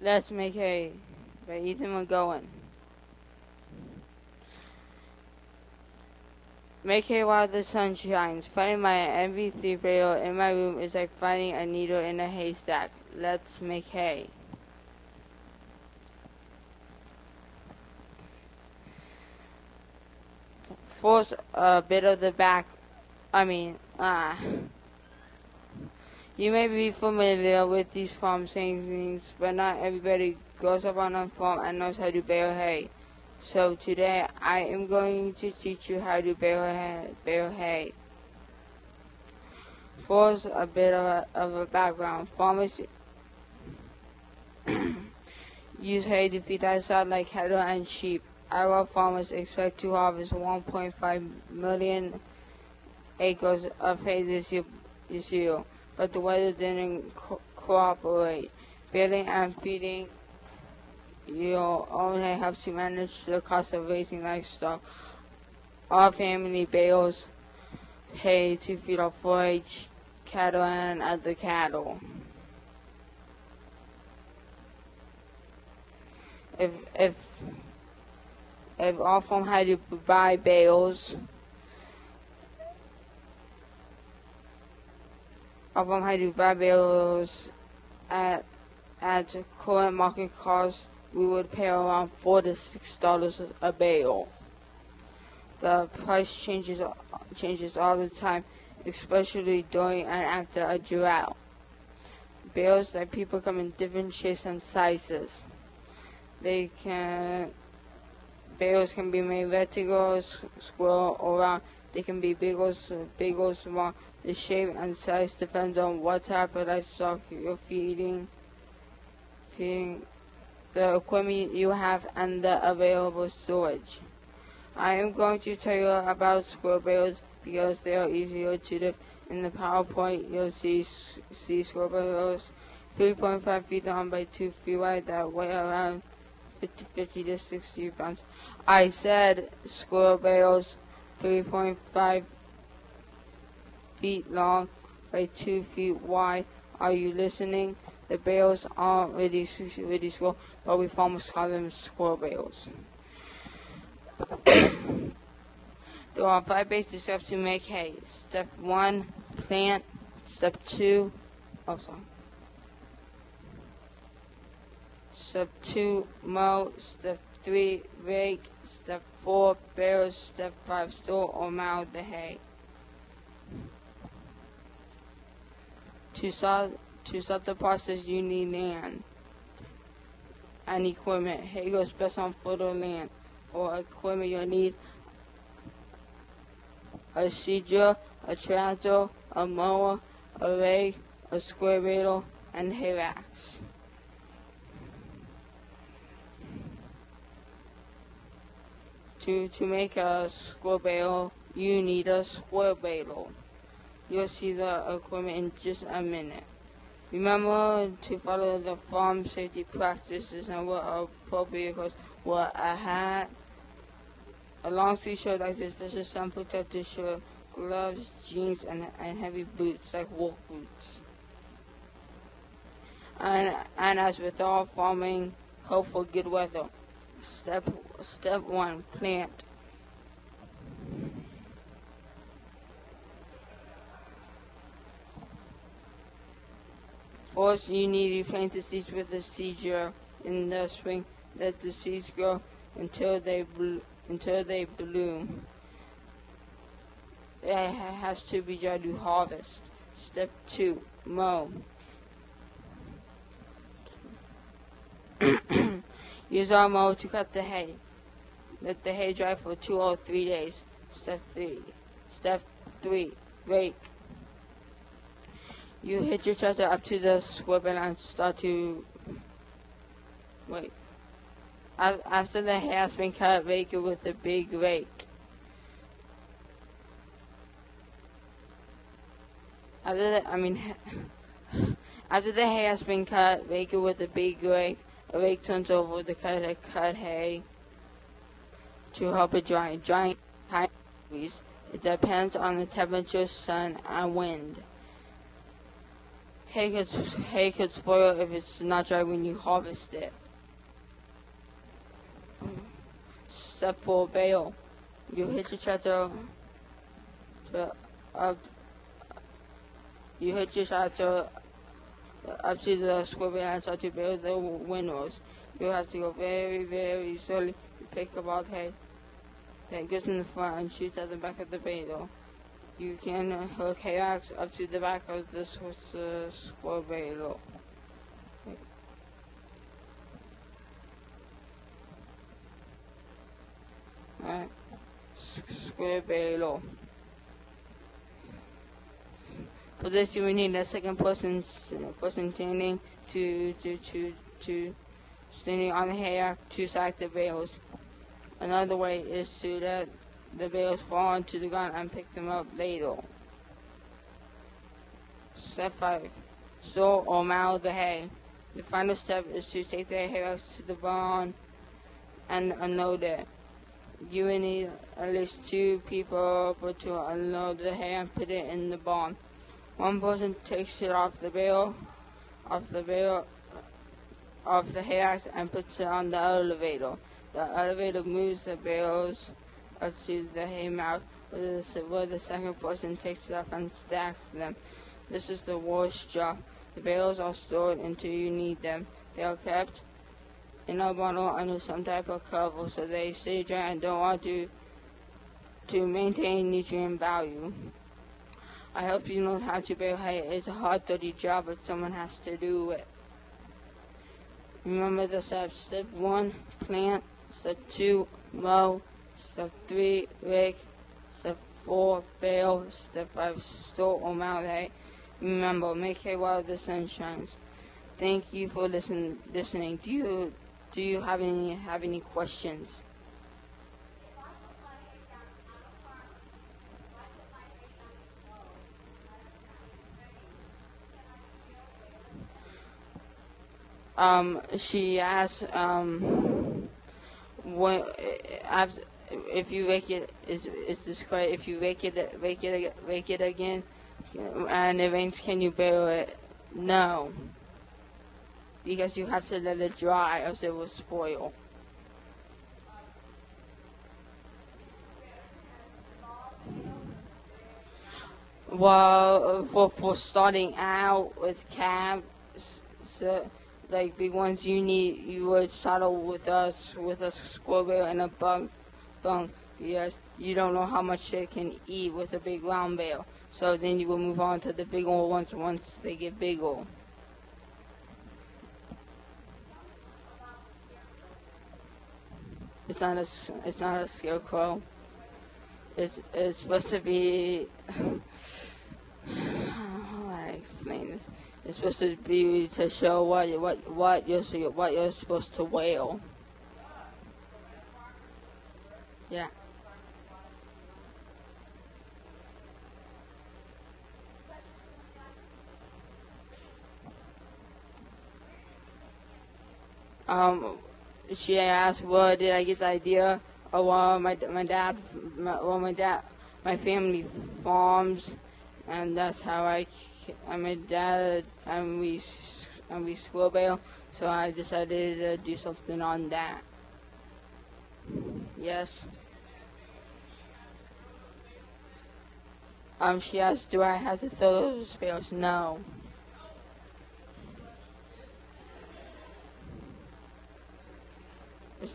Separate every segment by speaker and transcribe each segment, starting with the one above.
Speaker 1: Let's Make Hay by Ethan McGowan. Make hay while the sun shines. Finding my MP3 player in my room is like finding a needle in a haystack. Let's make hay. Force a bit of the back. You may be familiar with these farm sayings, but not everybody grows up on a farm and knows how to bale hay. So today I am going to teach you how to bale hay. First, a bit of a background. Farmers use hay to feed livestock like cattle and sheep. Our farmers expect to harvest 1.5 million acres of hay this year, but the weather didn't cooperate. Baling and feeding your own hay helps to manage the cost of raising livestock. Our family bales hay to feed our 4-H cattle and other cattle. If our farm had to buy bales, at current market cost, we would pay around $4 to $6 a bale. The price changes all the time, especially during and after a drought. Bales that people come in different shapes and sizes. Bales can be made rectangular, square, or round. They can be big or small. The shape and size depends on what type of livestock you're feeding, the equipment you have, and the available storage. I am going to tell you about square bales because they are easier to do. In the PowerPoint, you'll see square bales 3.5 feet long by 2 feet wide that weigh around 50 to 60 pounds. I said square bales 3.5 feet long by 2 feet wide. Are you listening? The bales aren't really square, but we farmers call them square bales. There are 5 basic steps to make hay. Step 1, plant. Step 2, Step 2, mow. Step 3, rake. Step 4, bale. Step 5, store or mow the hay. To start the process, you need land and equipment. Hay goes best on fertile land. For equipment, you'll need a seeder, a tractor, a mower, a rake, a square bale, and hay racks. To make a square bale, you need a square bale. You'll see the equipment in just a minute. Remember to follow the farm safety practices and wear appropriate clothes. Wear a hat, a long sleeve shirt like this, special sun protective shirt, gloves, jeans, and heavy boots like wolf boots. And as with all farming, hope for good weather. Step 1, plant. First, you need to plant the seeds with a seed drill. In the spring, let the seeds grow until they bloom. It has to be dry to harvest. Step 2, mow. Use our mower to cut the hay. Let the hay dry for 2 or 3 days. Step 3, rake. You hit your tractor up to the square bale and start to wait. After the hay has been cut, rake it with a big rake. After the hay has been cut, rake it with a big rake. A rake turns over the cut hay to help it dry. Drying high degrees. It depends on the temperature, sun, and wind. hay could spoil if it's not dry when you harvest it. Step 4, bale. You hit your tractor up. You hit your tractor up to the square bale and start to bale the windrows. You have to go very, very slowly to pick up all the hay that goes in the front and shoots at the back of the bale. You can hook hay racks up to the back of the square bale. Alright, square bale. For this, you will need a second person standing standing on the hay rack to stack the bales. Another way is to let the bales fall onto the ground and pick them up later. Step 5. Store or mow the hay. The final step is to take the hay racks to the barn and unload it. You will need at least 2 people to unload the hay and put it in the barn. One person takes it off the hay racks and puts it on the elevator. The elevator moves the bales up to the hay mound, where the second person takes it up and stacks them. This is the worst job. The bales are stored until you need them. They are kept in a bottle under some type of cover so they stay dry and don't want to maintain nutrient value. I hope you know how to bale hay. It's a hard, dirty job, but someone has to do it. Remember the steps. Step 1, plant. Step 2, mow. Step 3, rake. Step 4, bale. Step 5, store or mow the hay. Remember, make hay while the sun shines. Thank you for listening. Do you have any questions? She asked, what after if you rake it is this correct? If you rake it again, and it rains, can you bale it? No, because you have to let it dry, or else it will spoil. Well, for starting out with calves, so like big ones, you would saddle with a squirrel bale and a bunk, because you don't know how much they can eat with a big round bale. So then you will move on to the bigger ones once they get bigger. It's not a scarecrow. It's supposed to be. How do I explain this? It's supposed to be to show what you're supposed to wear. Yeah. She asked, "Where did I get the idea?" Oh, my family farms, and that's how my dad and we squirrel bale. So I decided to do something on that. Yes. She asked, "Do I have to throw those bales?" No.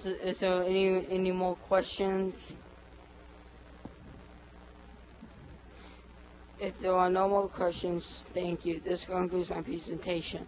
Speaker 1: Is there any more questions? If there are no more questions, thank you. This concludes my presentation.